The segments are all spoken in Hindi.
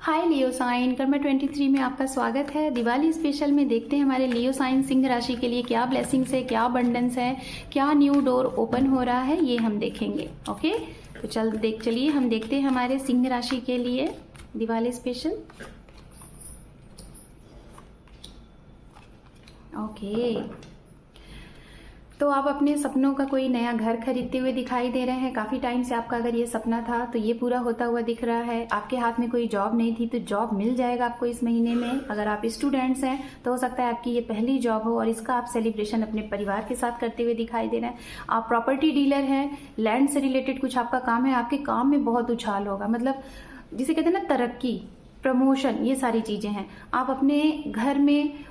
हाय लियो साइन, कर्मा 23 में आपका स्वागत है। दिवाली स्पेशल में देखते हैं हमारे लियो साइन सिंह राशि के लिए क्या ब्लेसिंग्स है, क्या अबंडेंस है, क्या न्यू डोर ओपन हो रहा है, ये हम देखेंगे। ओके, तो चलिए हम देखते हैं हमारे सिंह राशि के लिए दिवाली स्पेशल। ओके, तो आप अपने सपनों का कोई नया घर खरीदते हुए दिखाई दे रहे हैं। काफ़ी टाइम से आपका अगर ये सपना था तो ये पूरा होता हुआ दिख रहा है। आपके हाथ में कोई जॉब नहीं थी तो जॉब मिल जाएगा आपको इस महीने में। अगर आप स्टूडेंट्स हैं तो हो सकता है आपकी ये पहली जॉब हो और इसका आप सेलिब्रेशन अपने परिवार के साथ करते हुए दिखाई दे रहे हैं। आप प्रॉपर्टी डीलर हैं, लैंड से रिलेटेड कुछ आपका काम है, आपके काम में बहुत उछाल होगा। मतलब जिसे कहते हैं ना तरक्की, प्रमोशन, ये सारी चीज़ें हैं। आप अपने घर में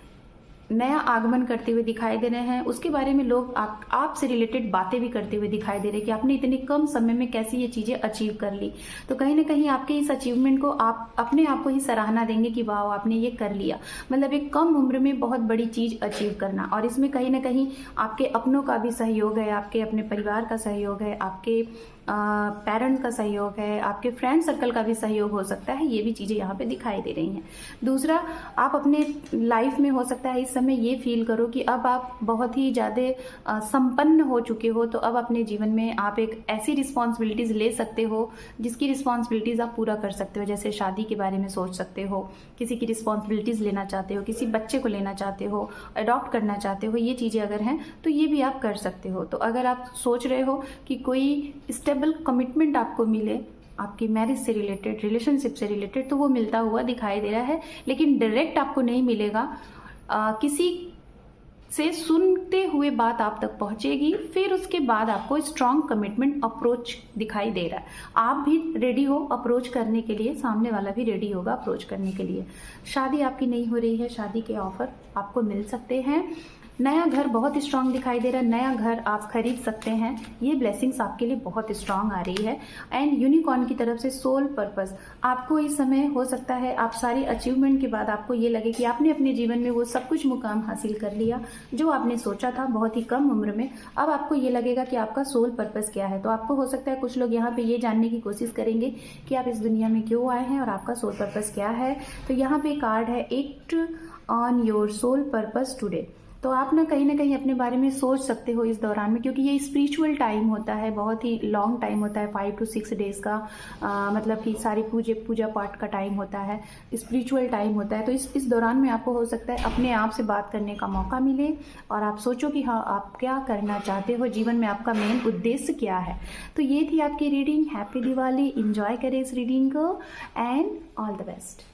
नया आगमन करते हुए दिखाई दे रहे हैं। उसके बारे में लोग आपसे रिलेटेड बातें भी करते हुए दिखाई दे रहे हैं कि आपने इतने कम समय में कैसे ये चीजें अचीव कर ली। तो कहीं ना कहीं आपके इस अचीवमेंट को आप अपने आप को ही सराहना देंगे कि वाह आपने ये कर लिया। मतलब एक कम उम्र में बहुत बड़ी चीज अचीव करना, और इसमें कहीं ना कहीं आपके अपनों का भी सहयोग है, आपके अपने परिवार का सहयोग है, आपके पेरेंट्स का सहयोग है, आपके फ्रेंड सर्कल का भी सहयोग हो सकता है। ये भी चीजें यहाँ पे दिखाई दे रही हैं। दूसरा, आप अपने लाइफ में हो सकता है इस समय ये फील करो कि अब आप बहुत ही ज्यादा संपन्न हो चुके हो, तो अब अपने जीवन में आप एक ऐसी रिस्पॉन्सिबिलिटीज ले सकते हो जिसकी रिस्पॉन्सिबिलिटीज आप पूरा कर सकते हो। जैसे शादी के बारे में सोच सकते हो, किसी की रिस्पॉन्सिबिलिटीज लेना चाहते हो, किसी बच्चे को लेना चाहते हो, अडॉप्ट करना चाहते हो, ये चीजें अगर हैं तो ये भी आप कर सकते हो। तो अगर आप सोच रहे हो कि कोई स्टेबल कमिटमेंट आपको मिले आपकी मैरिज से रिलेटेड, रिलेशनशिप से रिलेटेड, तो वो मिलता हुआ दिखाई दे रहा है। लेकिन डायरेक्ट आपको नहीं मिलेगा, किसी से सुनते हुए बात आप तक पहुंचेगी, फिर उसके बाद आपको स्ट्रांग कमिटमेंट अप्रोच दिखाई दे रहा है। आप भी रेडी हो अप्रोच करने के लिए, सामने वाला भी रेडी होगा अप्रोच करने के लिए। शादी आपकी नहीं हो रही है, शादी के ऑफर आपको मिल सकते हैं। नया घर बहुत स्ट्रांग दिखाई दे रहा है, नया घर आप खरीद सकते हैं। ये ब्लेसिंग्स आपके लिए बहुत स्ट्रांग आ रही है। एंड यूनिकॉर्न की तरफ से सोल पर्पस, आपको इस समय हो सकता है आप सारी अचीवमेंट के बाद आपको ये लगे कि आपने अपने जीवन में वो सब कुछ मुकाम हासिल कर लिया जो आपने सोचा था बहुत ही कम उम्र में। अब आपको ये लगेगा कि आपका सोल पर्पस क्या है। तो आपको हो सकता है कुछ लोग यहाँ पे ये जानने की कोशिश करेंगे कि आप इस दुनिया में क्यों आए हैं और आपका सोल पर्पस क्या है। तो यहाँ पे कार्ड है act on your sole purpose today. तो आप ना कहीं अपने बारे में सोच सकते हो इस दौरान में, क्योंकि ये स्पिरिचुअल टाइम होता है, बहुत ही लॉन्ग टाइम होता है, 5 to 6 डेज का। मतलब कि सारी पूजा पाठ का टाइम होता है, स्पिरिचुअल टाइम होता है। तो इस दौरान में आपको हो सकता है अपने आप से बात करने का मौका मिले और आप सोचो कि हाँ आप क्या करना चाहते हो, जीवन में आपका मेन उद्देश्य क्या है। तो ये थी आपकी रीडिंग। हैप्पी दिवाली, इंजॉय करें इस रीडिंग को एंड ऑल द बेस्ट।